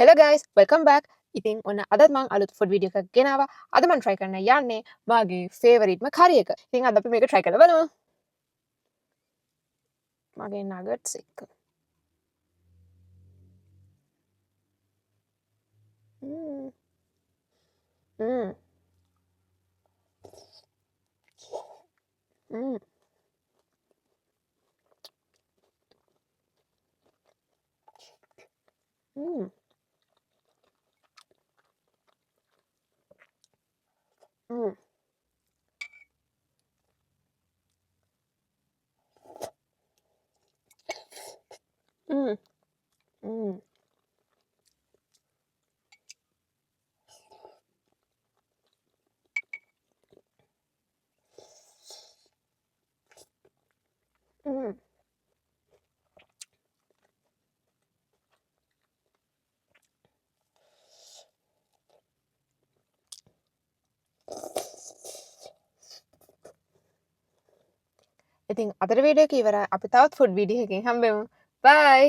Hello guys welcome back. ඉතින් ඔන්න අදත් මං අලුත් ෆුඩ් වීඩියෝ එකක් ගෙනාවා. අද මං try කරන්න යන්නේ මාගේ ෆේවරිට්ම කරි එක. ඉතින් අද අපි මේක try කරලා බලමු. මගේ නගට්ස් එක. ම්ම්. ම්ම්. ම්ම්. ම්ම්. ම්ම්. ම්ම්. ම්ම්. ම්ම්. ඉතින් අදට වීඩියෝ එක ඉවරයි. අපි තවත් ෆුඩ් වීඩියෝ එකකින් හම්බෙමු. බයි.